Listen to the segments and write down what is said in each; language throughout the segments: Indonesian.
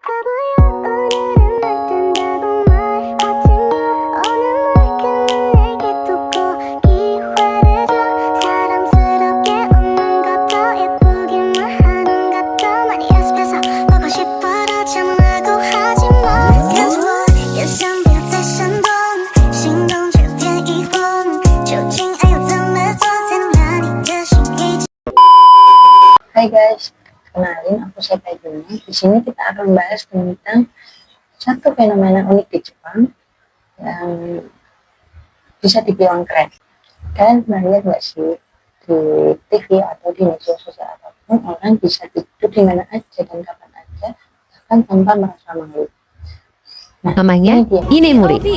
Hai guys, kenalin aku Seta Juni. Di sini kita akan membahas tentang satu fenomena unik di Jepang yang bisa dibilang keren. Kalian pernah lihat nggak sih di TV atau di media sosial apapun, orang bisa tidur di mana aja dan kapan aja, bahkan tanpa merasa malu. Nah, Namanya Inemuri. OB,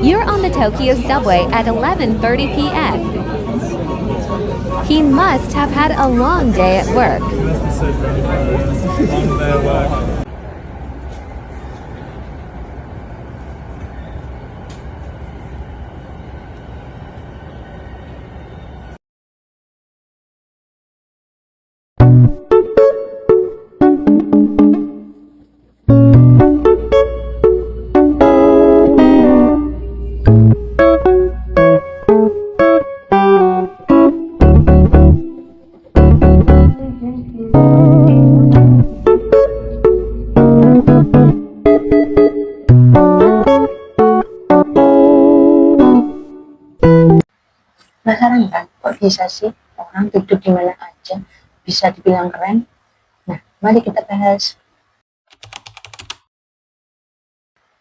you're on the Tokyo subway at 11:30 p.m. He must have had a long day at work. Penasaran kan, kok bisa sih orang tidur di mana aja bisa dibilang keren? Nah, mari kita bahas.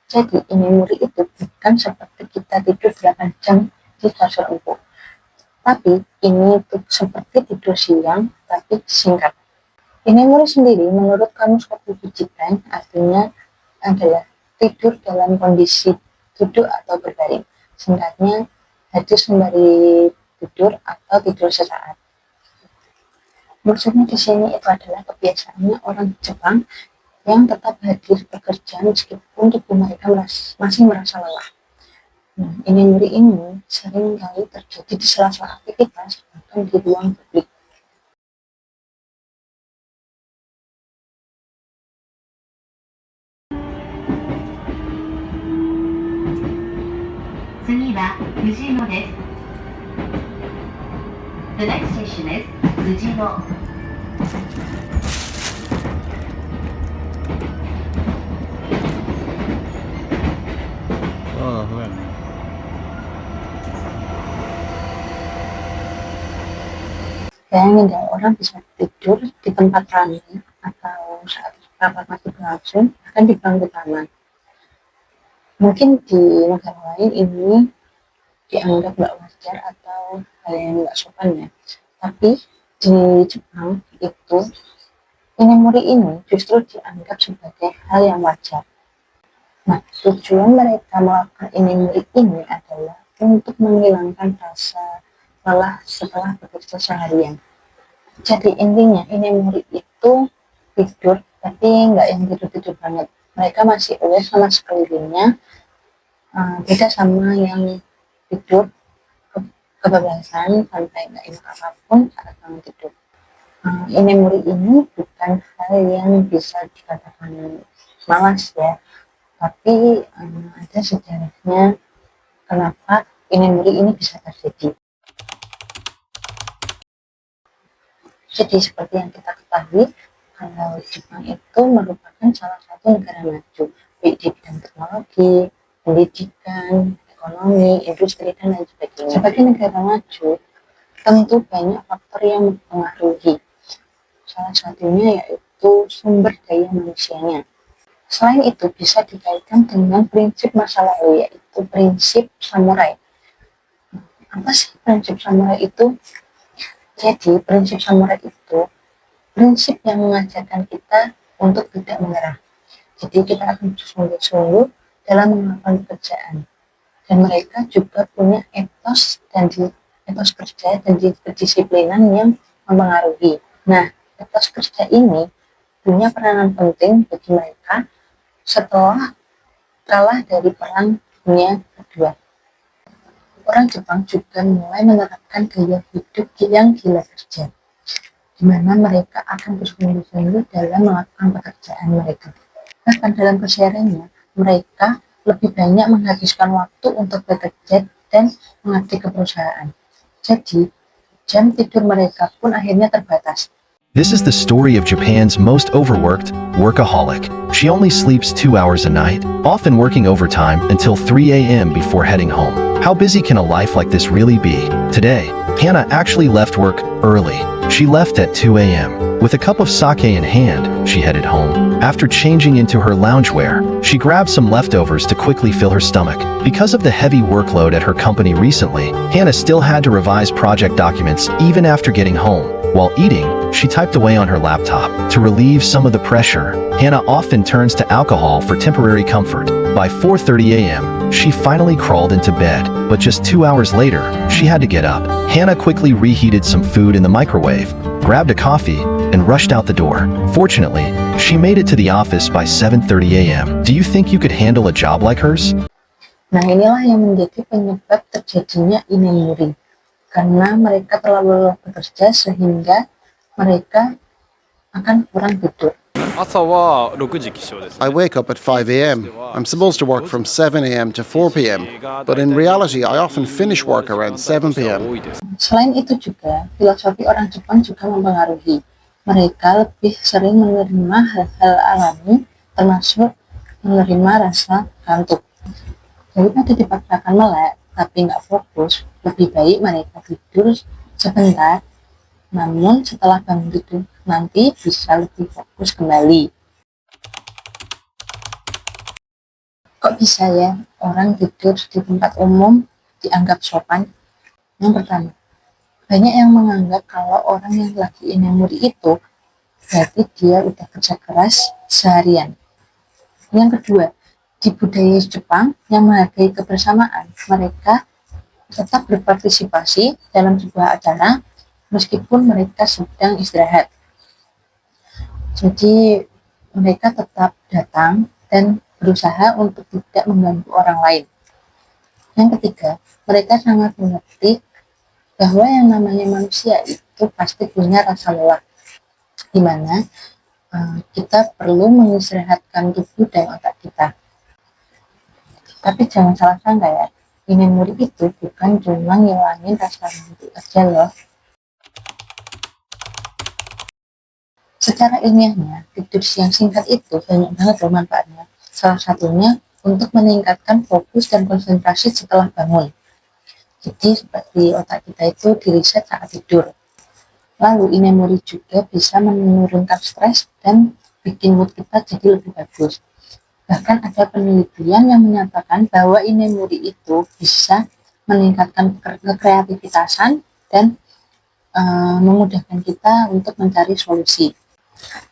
Jadi, Inemuri itu bukan seperti kita tidur 8 jam di kasur empuk. Tapi, ini tuh seperti tidur siang, tapi singkat. Inemuri sendiri menurut Kamus Kokubu Jikan artinya adalah tidur dalam kondisi duduk atau berbaring. Singkatnya, hadir sembari tidur atau tidur sesaat. Maksudnya di sini itu adalah kebiasaannya orang Jepang yang tetap hadir bekerja meskipun tubuh mereka masih merasa lelah. Nah, Inemuri ini sering kali terjadi di sela-sela aktivitas bahkan di ruang publik. The next station is Fujino. Oh, keren. Bayangin deh, orang bisa tidur di tempat ramai atau saat rapat masih berlangsung, bahkan di bangku taman. Mungkin di negara lain ini dianggap nggak wajar atau hal yang nggak sopan ya. Tapi di Jepang itu Inemuri ini justru dianggap sebagai hal yang wajar. Nah, tujuan mereka melakukan Inemuri ini adalah untuk menghilangkan rasa lelah setelah bekerja seharian. Jadi intinya Inemuri itu tidur, tapi nggak yang tidur-tidur banget. Mereka masih aware sama sekelilingnya, beda sama yang tidur kebablasan sampai nggak ingat apapun saat bangun tidur. Inemuri ini bukan hal yang bisa dikatakan malas ya, tapi ada sejarahnya kenapa Inemuri ini bisa terjadi. Jadi seperti yang kita ketahui, kalau Jepang itu merupakan salah satu negara maju baik di bidang teknologi, pendidikan, ekonomi, industri, dan lain sebagainya. Sebagai negara maju, tentu banyak faktor yang mempengaruhi. Salah satunya yaitu sumber daya manusianya. Selain itu bisa dikaitkan dengan prinsip masa lalu, yaitu prinsip samurai. Apa sih prinsip samurai itu? Jadi prinsip samurai itu prinsip yang mengajarkan kita untuk tidak menyerah. Jadi kita akan bersungguh-sungguh dalam melakukan pekerjaan. Dan mereka juga punya etos kerja dan kedisiplinan yang mempengaruhi. Nah, etos kerja ini punya peranan penting bagi mereka setelah kalah dari Perang Dunia Kedua. Orang Jepang juga mulai menerapkan gaya hidup yang gila kerja, di mana mereka akan bersungguh-sungguh dalam melakukan pekerjaan mereka. Bahkan dalam kesehariannya, mereka lebih banyak menghabiskan waktu untuk bekerja dan mengabdi ke perusahaan. Jadi, jam tidur mereka pun akhirnya terbatas. This is the story of Japan's most overworked workaholic. She only sleeps 2 hours a night, often working overtime until 3 a.m. before heading home. How busy can a life like this really be? Today, Hannah actually left work early. She left at 2 a.m. With a cup of sake in hand, she headed home. After changing into her loungewear, she grabbed some leftovers to quickly fill her stomach. Because of the heavy workload at her company recently, Hannah still had to revise project documents even after getting home. While eating, she typed away on her laptop. To relieve some of the pressure, Hannah often turns to alcohol for temporary comfort. By 4:30 a.m., she finally crawled into bed, but just 2 hours later, she had to get up. Hannah quickly reheated some food in the microwave, grabbed a coffee, and rushed out the door. Fortunately, she made it to the office by 7:30 a.m. Do you think you could handle a job like hers? Nah, inilah yang menjadi penyebab terjadinya inemuri. Karena mereka terlalu lelah bekerja sehingga mereka akan kurang tidur. 朝は6時起床ですね。 I wake up at 5 a.m. I'm supposed to work from 7 a.m. to 4 p.m., but in reality, I often finish work around 7 p.m. Selain itu juga, filosofi orang Jepang juga mempengaruhi. Mereka lebih sering menerima hal-hal alami, termasuk menerima rasa kantuk. Daripada dipaksakan melek, tapi nggak fokus, lebih baik mereka tidur sebentar, namun setelah bangun tidur nanti bisa lebih fokus kembali. Kok bisa ya orang tidur di tempat umum dianggap sopan? Yang pertama, banyak yang menganggap kalau orang yang lagi inemuri itu berarti dia udah kerja keras seharian. Yang kedua, di budaya Jepang yang menghargai kebersamaan, mereka tetap berpartisipasi dalam sebuah acara meskipun mereka sedang istirahat. Jadi mereka tetap datang dan berusaha untuk tidak mengganggu orang lain. Yang ketiga, mereka sangat mengerti bahwa yang namanya manusia itu pasti punya rasa lelah, di mana kita perlu mengistirahatkan tubuh dan otak kita. Tapi jangan salah sangka ya, inemuri itu bukan cuma ngilangin rasa ngantuk aja loh. Secara ilmiahnya, tidur siang singkat itu banyak banget loh manfaatnya. Salah satunya untuk meningkatkan fokus dan konsentrasi setelah bangun. Jadi seperti otak kita itu diriset saat tidur. Lalu inemuri juga bisa menurunkan stres dan bikin mood kita jadi lebih bagus. Bahkan ada penelitian yang menyatakan bahwa inemuri itu bisa meningkatkan kreativitasan dan memudahkan kita untuk mencari solusi.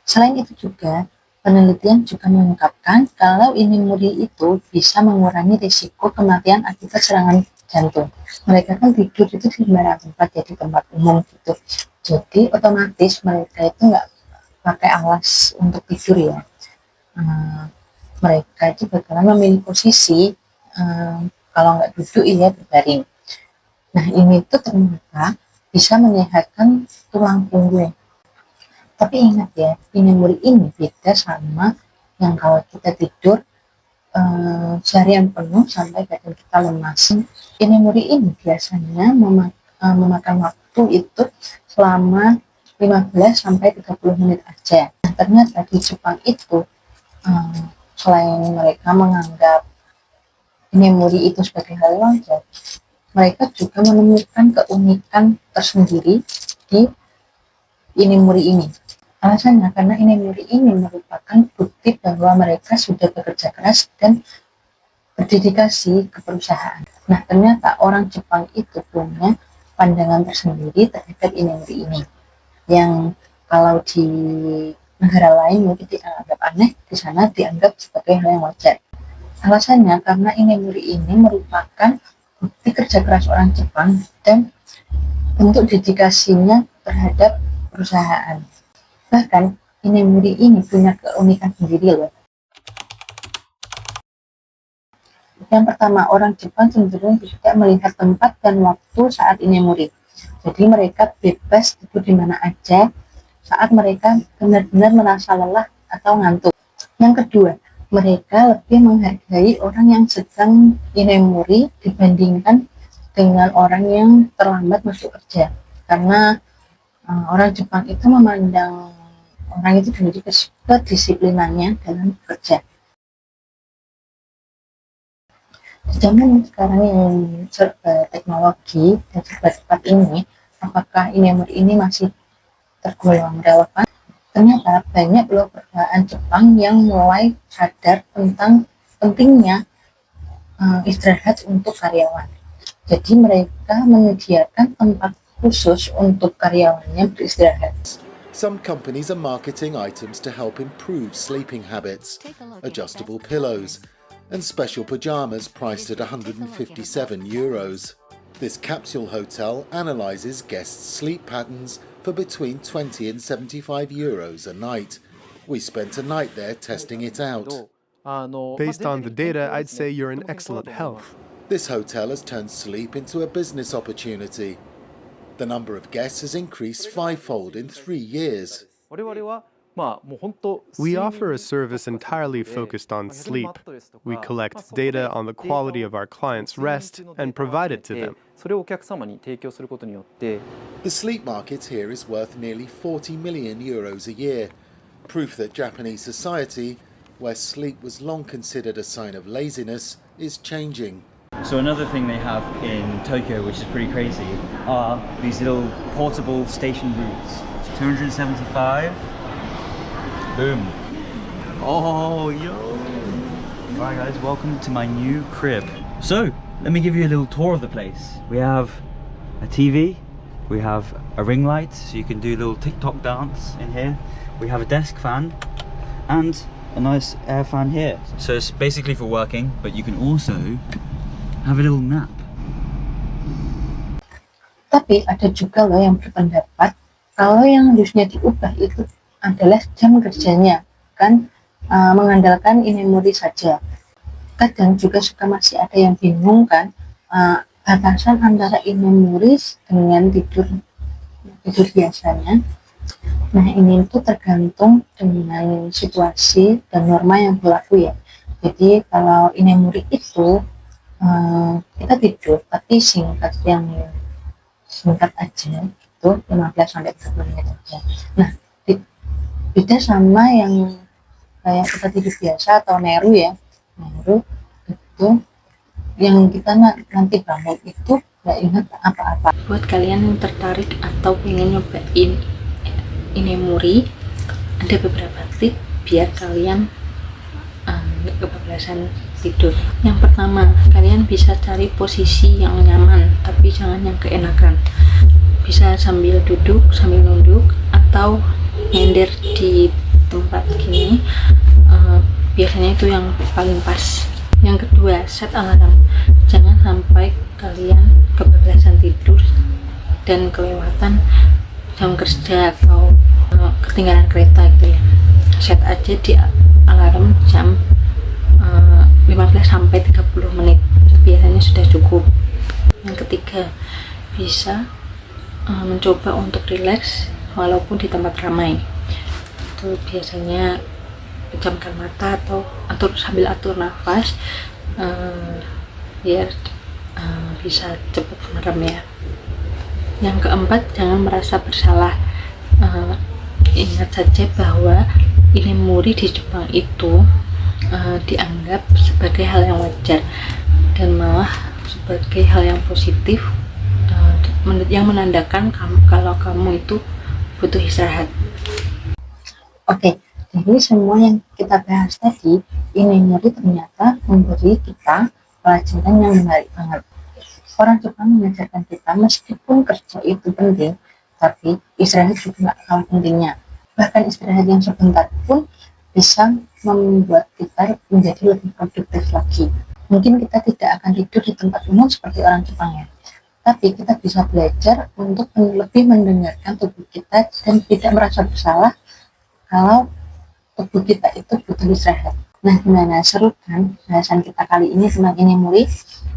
Selain itu juga, penelitian juga mengungkapkan kalau inemuri itu bisa mengurangi risiko kematian akibat serangan jantung. Mereka kan tidur itu di sembarang tempat, jadi tempat umum gitu. Jadi otomatis mereka itu nggak pakai alas untuk tidur ya. Mereka itu bakalan memilih posisi kalau nggak duduk ya berbaring. Nah ini tuh ternyata bisa menyehatkan tulang punggung. Tapi ingat ya, inemuri ini beda sama yang kalau kita tidur seharian penuh sampai badan kita lemas. Inemuri ini biasanya memakan waktu itu selama 15 sampai 30 menit aja. Nah, ternyata di Jepang itu selain mereka menganggap inemuri itu sebagai hal wajar, mereka juga menemukan keunikan tersendiri di inemuri ini. Alasannya karena inemuri ini merupakan bukti bahwa mereka sudah bekerja keras dan berdedikasi ke perusahaan. Nah, ternyata orang Jepang itu punya pandangan tersendiri terhadap inemuri ini, yang kalau di negara lain mungkin dianggap aneh, di sana dianggap sebagai hal yang wajar. Alasannya karena inemuri ini merupakan bukti kerja keras orang Jepang dan bentuk dedikasinya terhadap perusahaan. Bahkan inemuri ini punya keunikan sendiri loh. Yang pertama, orang Jepang cenderung tidak melihat tempat dan waktu saat inemuri. Jadi mereka bebas tidur di mana aja saat mereka benar-benar merasa lelah atau ngantuk. Yang kedua, mereka lebih menghargai orang yang sedang inemuri dibandingkan dengan orang yang terlambat masuk kerja. Karena orang Jepang itu memandang orang itu dari kedisiplinannya dalam bekerja. Di zaman sekarang yang serba teknologi dan serba cepat ini, apakah inemuri ini masih tergolong relevan? Ternyata banyak loh perusahaan Jepang yang mulai sadar tentang pentingnya istirahat untuk karyawan. Jadi mereka menyediakan tempat khusus untuk karyawannya beristirahat. Some companies are marketing items to help improve sleeping habits, adjustable pillows, and special pajamas priced at €157. This capsule hotel analyzes guests' sleep patterns for between €20 and €75 a night. We spent a night there testing it out. Based on the data, I'd say you're in excellent health. This hotel has turned sleep into a business opportunity. The number of guests has increased fivefold in 3 years. We offer a service entirely focused on sleep. We collect data on the quality of our clients' rest and provide it to them. The sleep market here is worth nearly €40 million a year, proof that Japanese society, where sleep was long considered a sign of laziness, is changing. So another thing they have in Tokyo, which is pretty crazy, are these little portable station booths. 275. Boom. Oh, yo. Alright guys, welcome to my new crib. So, let me give you a little tour of the place. We have a TV, we have a ring light, so you can do a little TikTok dance in here. We have a desk fan, and a nice air fan here. So it's basically for working, but you can also have a little nap. Tapi ada juga loh yang berpendapat kalau yang harusnya diubah itu adalah jam kerjanya, kan mengandalkan inemuri saja. Kadang juga suka masih ada yang bingung kan batasan antara inemuri dengan tidur biasanya. Nah ini tuh tergantung dengan situasi dan norma yang berlaku ya. Jadi kalau inemuri itu kita tidur tapi singkat aja itu 15-30 menit aja. Nah beda sama yang kayak kita tidur biasa atau neru ya. Neru itu yang kita nanti bangun itu nggak ingat apa-apa. Buat kalian yang tertarik atau ingin nyobain inemuri, ada beberapa tip biar kalian kebablasan tidur. Yang pertama, kalian bisa cari posisi yang nyaman tapi jangan yang keenakan. Bisa sambil duduk, sambil nunduk, atau nyender di tempat gini, biasanya itu yang paling pas. Yang kedua, set alarm. Jangan sampai kalian kebablasan tidur dan kelewatan jam kerja atau ketinggalan kereta gitu ya. Set aja di alarm jam 15-30 menit, biasanya sudah cukup. Yang ketiga, bisa mencoba untuk rileks walaupun di tempat ramai. Itu biasanya pejamkan mata atau sambil atur nafas biar bisa cepat merem ya. Yang keempat, jangan merasa bersalah. Ingat saja bahwa inemuri di Jepang itu dianggap sebagai hal yang wajar dan malah sebagai hal yang positif, yang menandakan kalau kamu itu butuh istirahat. Oke, jadi semua yang kita bahas tadi, inemuri ternyata memberi kita pelajaran yang menarik banget. Orang Jepang mengajarkan kita meskipun kerja itu penting, tapi istirahat juga nggak kalah pentingnya. Bahkan istirahat yang sebentar pun bisa membuat kita menjadi lebih produktif lagi. Mungkin kita tidak akan tidur di tempat umum seperti orang Jepang ya, tapi kita bisa belajar untuk lebih mendengarkan tubuh kita dan tidak merasa bersalah kalau tubuh kita itu butuh istirahat. Nah, gimana, seru kan bahasan kita kali ini tentang inemuri,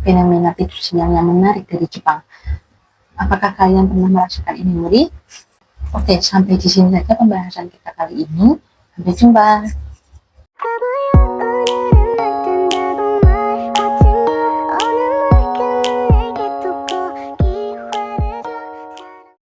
fenomena tidur siang yang menarik dari Jepang. Apakah kalian pernah merasakan inemuri? Oke, sampai di sini saja pembahasan kita kali ini. Sampai jumpa. Bye-bye.